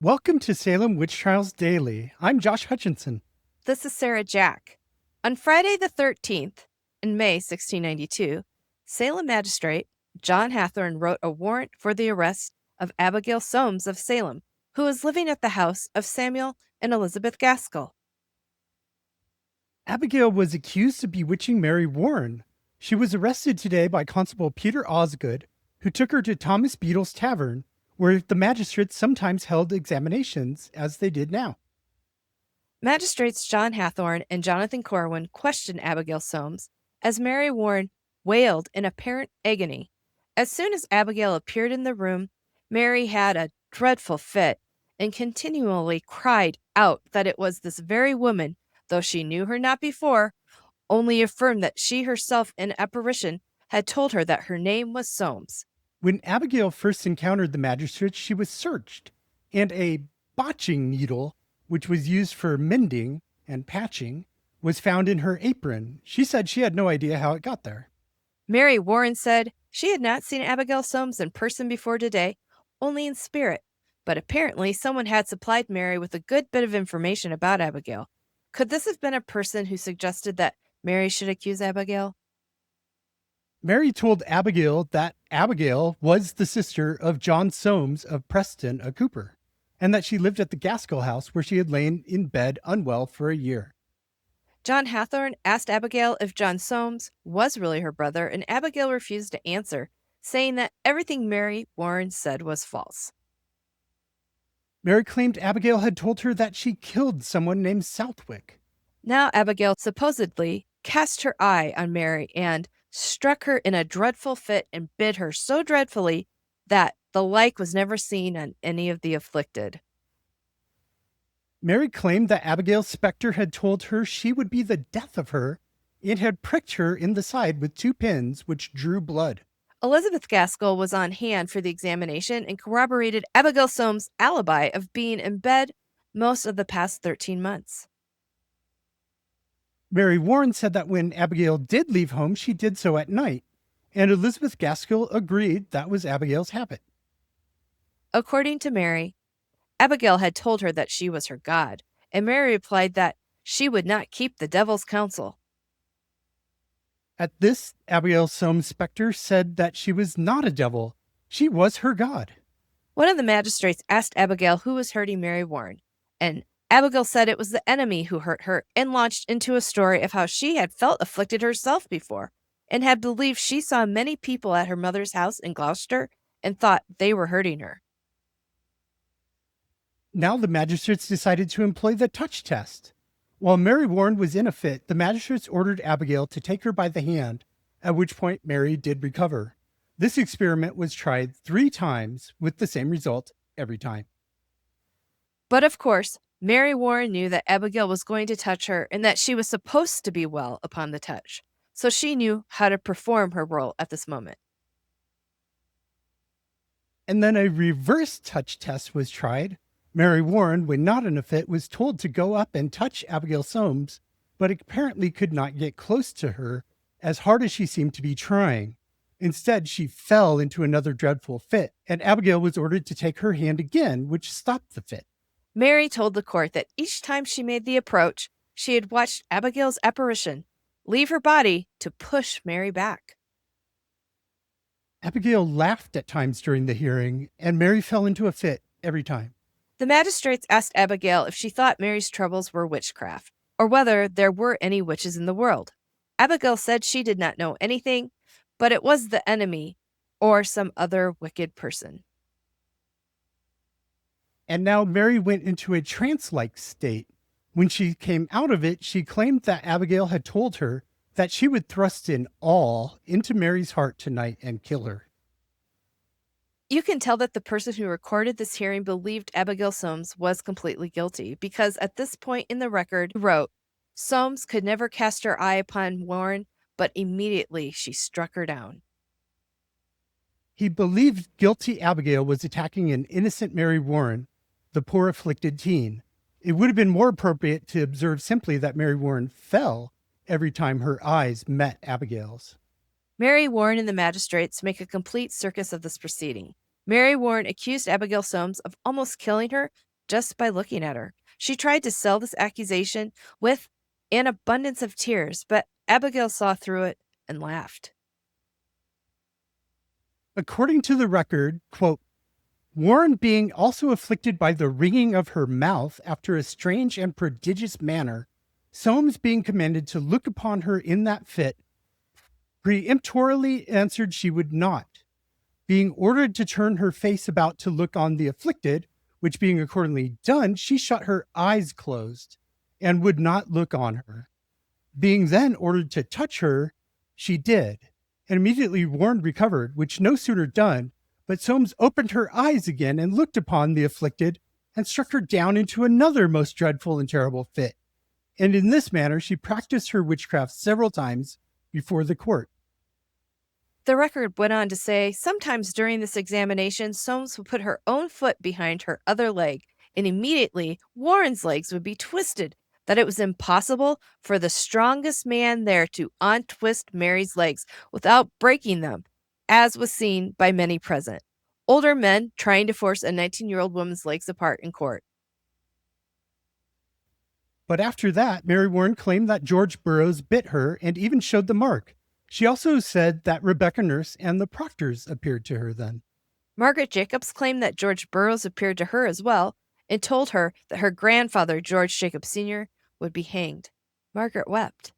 Welcome to Salem Witch Trials Daily. I'm Josh Hutchinson. This is Sarah Jack. On Friday the 13th, in May 1692, Salem magistrate John Hathorne wrote a warrant for the arrest of Abigail Soames of Salem, who was living at the house of Samuel and Elizabeth Gaskell. Abigail was accused of bewitching Mary Warren. She was arrested today by Constable Peter Osgood, who took her to Thomas Beadle's tavern, where the magistrates sometimes held examinations, as they did now. Magistrates John Hathorne and Jonathan Corwin questioned Abigail Soames as Mary Warren wailed in apparent agony. As soon as Abigail appeared in the room, Mary had a dreadful fit and continually cried out that it was this very woman, though she knew her not before, only affirmed that she herself in apparition had told her that her name was Soames. When Abigail first encountered the magistrates, she was searched, and a botching needle, which was used for mending and patching, was found in her apron. She said she had no idea how it got there. Mary Warren said she had not seen Abigail Soames in person before today, only in spirit, but apparently someone had supplied Mary with a good bit of information about Abigail. Could this have been a person who suggested that Mary should accuse Abigail? Mary told Abigail that Abigail was the sister of John Soames of Preston, a cooper, and that she lived at the Gaskell house where she had lain in bed unwell for a year. John Hathorne asked Abigail if John Soames was really her brother, and Abigail refused to answer, saying that everything Mary Warren said was false. Mary claimed Abigail had told her that she killed someone named Southwick. Now Abigail supposedly cast her eye on Mary and struck her in a dreadful fit and bit her so dreadfully that the like was never seen on any of the afflicted. Mary claimed that Abigail's specter had told her she would be the death of her and had pricked her in the side with 2 pins which drew blood. Elizabeth Gaskell was on hand for the examination and corroborated Abigail Soames' alibi of being in bed most of the past 13 months. Mary Warren said that when Abigail did leave home, she did so at night, and Elizabeth Gaskell agreed that was Abigail's habit. According to Mary, Abigail had told her that she was her god, and Mary replied that she would not keep the devil's counsel. At this, Abigail Soames' specter said that she was not a devil. She was her god. One of the magistrates asked Abigail who was hurting Mary Warren, and Abigail said it was the enemy who hurt her and launched into a story of how she had felt afflicted herself before and had believed she saw many people at her mother's house in Gloucester and thought they were hurting her. Now the magistrates decided to employ the touch test. While Mary Warren was in a fit, the magistrates ordered Abigail to take her by the hand, at which point Mary did recover. This experiment was tried 3 times with the same result every time. But of course, Mary Warren knew that Abigail was going to touch her and that she was supposed to be well upon the touch, so she knew how to perform her role at this moment. And then a reverse touch test was tried. Mary Warren, when not in a fit, was told to go up and touch Abigail Soames, but apparently could not get close to her, as hard as she seemed to be trying. Instead, she fell into another dreadful fit, and Abigail was ordered to take her hand again, which stopped the fit. Mary told the court that each time she made the approach, she had watched Abigail's apparition leave her body to push Mary back. Abigail laughed at times during the hearing, and Mary fell into a fit every time. The magistrates asked Abigail if she thought Mary's troubles were witchcraft, or whether there were any witches in the world. Abigail said she did not know anything, but it was the enemy or some other wicked person. And now Mary went into a trance-like state. When she came out of it, she claimed that Abigail had told her that she would thrust in all into Mary's heart tonight and kill her. You can tell that the person who recorded this hearing believed Abigail Soames was completely guilty, because at this point in the record, he wrote, Soames could never cast her eye upon Warren, but immediately she struck her down. He believed guilty Abigail was attacking an innocent Mary Warren, the poor afflicted teen. It would have been more appropriate to observe simply that Mary Warren fell every time her eyes met Abigail's. Mary Warren and the magistrates make a complete circus of this proceeding. Mary Warren accused Abigail Soames of almost killing her just by looking at her. She tried to sell this accusation with an abundance of tears, but Abigail saw through it and laughed. According to the record, quote, Warren being also afflicted by the wringing of her mouth after a strange and prodigious manner, Soames being commanded to look upon her in that fit, peremptorily answered she would not. Being ordered to turn her face about to look on the afflicted, which being accordingly done, she shut her eyes closed, and would not look on her. Being then ordered to touch her, she did, and immediately Warren recovered, which no sooner done, but Soames opened her eyes again and looked upon the afflicted, and struck her down into another most dreadful and terrible fit. And in this manner she practiced her witchcraft several times before the court. The record went on to say, sometimes during this examination, Soames would put her own foot behind her other leg, and immediately Warren's legs would be twisted, that it was impossible for the strongest man there to untwist Mary's legs without breaking them, as was seen by many present. Older men trying to force a 19-year-old woman's legs apart in court. But after that, Mary Warren claimed that George Burroughs bit her and even showed the mark. She also said that Rebecca Nurse and the Proctors appeared to her then. Margaret Jacobs claimed that George Burroughs appeared to her as well and told her that her grandfather, George Jacobs Sr., would be hanged. Margaret wept.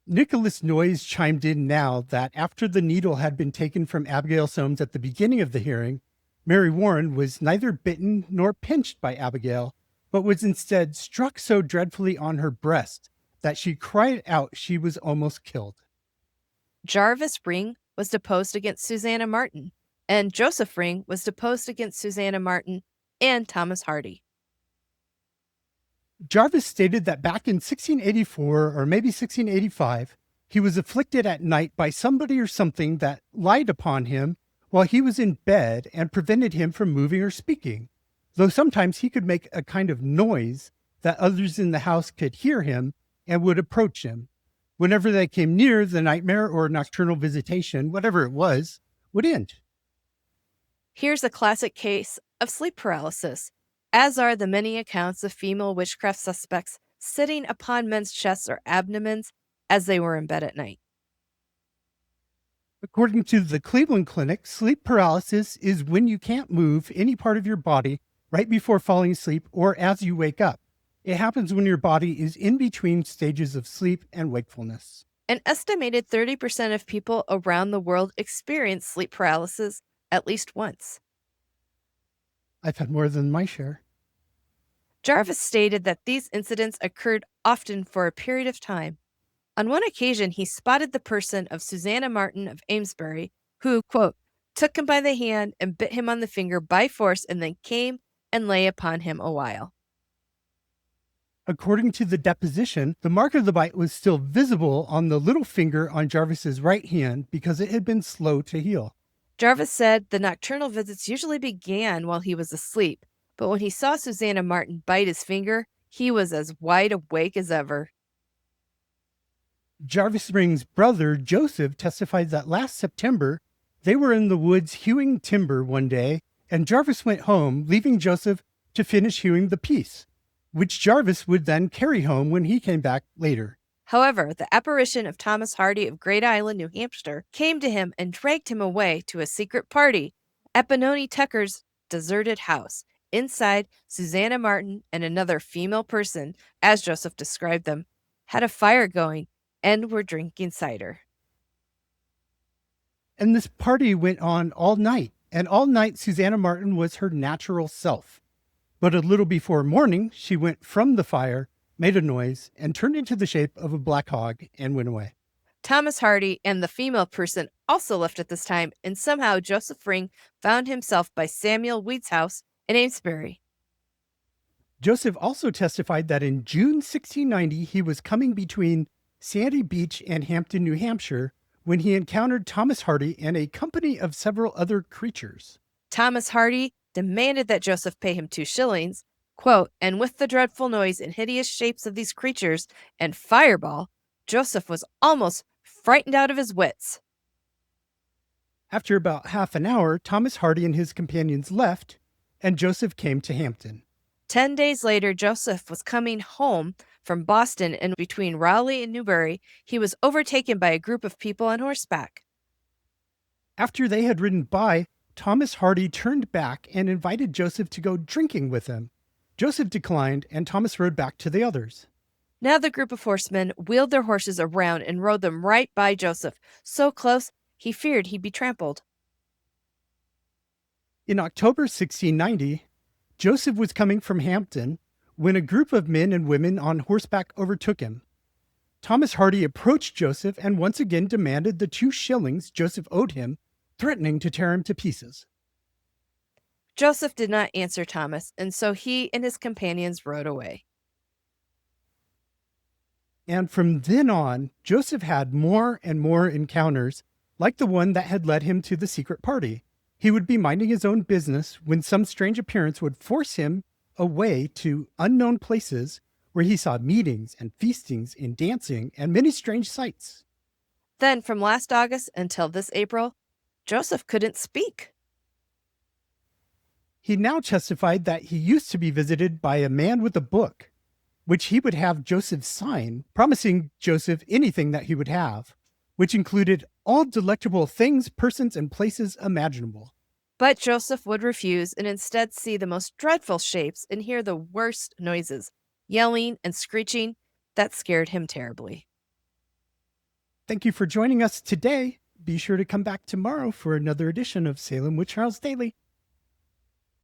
Nicholas Noyes chimed in now that after the needle had been taken from Abigail Soames at the beginning of the hearing, Mary Warren was neither bitten nor pinched by Abigail, but was instead struck so dreadfully on her breast that she cried out she was almost killed. Jarvis Ring was deposed against Susannah Martin, and Joseph Ring was deposed against Susannah Martin and Thomas Hardy. Jarvis stated that back in 1684 or maybe 1685, he was afflicted at night by somebody or something that lied upon him while he was in bed and prevented him from moving or speaking, though sometimes he could make a kind of noise that others in the house could hear him and would approach him. Whenever they came near, the nightmare or nocturnal visitation, whatever it was, would end. Here's a classic case of sleep paralysis, as are the many accounts of female witchcraft suspects sitting upon men's chests or abdomens as they were in bed at night. According to the Cleveland Clinic, sleep paralysis is when you can't move any part of your body right before falling asleep or as you wake up. It happens when your body is in between stages of sleep and wakefulness. An estimated 30% of people around the world experience sleep paralysis at least once. I've had more than my share. Jarvis stated that these incidents occurred often for a period of time. On one occasion, he spotted the person of Susannah Martin of Amesbury, who, quote, took him by the hand and bit him on the finger by force and then came and lay upon him a while. According to the deposition, the mark of the bite was still visible on the little finger on Jarvis's right hand because it had been slow to heal. Jarvis said the nocturnal visits usually began while he was asleep, but when he saw Susannah Martin bite his finger, he was as wide awake as ever. Jarvis Ring's brother, Joseph, testified that last September, they were in the woods hewing timber one day, and Jarvis went home, leaving Joseph to finish hewing the piece, which Jarvis would then carry home when he came back later. However, the apparition of Thomas Hardy of Great Island, New Hampshire, came to him and dragged him away to a secret party at Benoni Tucker's deserted house. Inside, Susannah Martin and another female person, as Joseph described them, had a fire going and were drinking cider. And this party went on all night, and all night Susannah Martin was her natural self. But a little before morning, she went from the fire, made a noise, and turned into the shape of a black hog and went away. Thomas Hardy and the female person also left at this time, and somehow Joseph Ring found himself by Samuel Weed's house in Amesbury. Joseph also testified that in June 1690, he was coming between Sandy Beach and Hampton, New Hampshire, when he encountered Thomas Hardy and a company of several other creatures. Thomas Hardy demanded that Joseph pay him 2 shillings, quote, and with the dreadful noise and hideous shapes of these creatures and fireball, Joseph was almost frightened out of his wits. After about half an hour, Thomas Hardy and his companions left, and Joseph came to Hampton. 10 days later, Joseph was coming home from Boston, and between Raleigh and Newbury, he was overtaken by a group of people on horseback. After they had ridden by, Thomas Hardy turned back and invited Joseph to go drinking with him. Joseph declined, and Thomas rode back to the others. Now the group of horsemen wheeled their horses around and rode them right by Joseph, so close he feared he'd be trampled. In October 1690, Joseph was coming from Hampton when a group of men and women on horseback overtook him. Thomas Hardy approached Joseph and once again demanded the 2 shillings Joseph owed him, threatening to tear him to pieces. Joseph did not answer Thomas, and so he and his companions rode away. And from then on, Joseph had more and more encounters, like the one that had led him to the secret party. He would be minding his own business when some strange appearance would force him away to unknown places where he saw meetings and feastings and dancing and many strange sights. Then, from last August until this April, Joseph couldn't speak. He now testified that he used to be visited by a man with a book, which he would have Joseph sign, promising Joseph anything that he would have, which included all delectable things, persons, and places imaginable. But Joseph would refuse and instead see the most dreadful shapes and hear the worst noises, yelling and screeching that scared him terribly. Thank you for joining us today. Be sure to come back tomorrow for another edition of Salem Witch Trials Daily.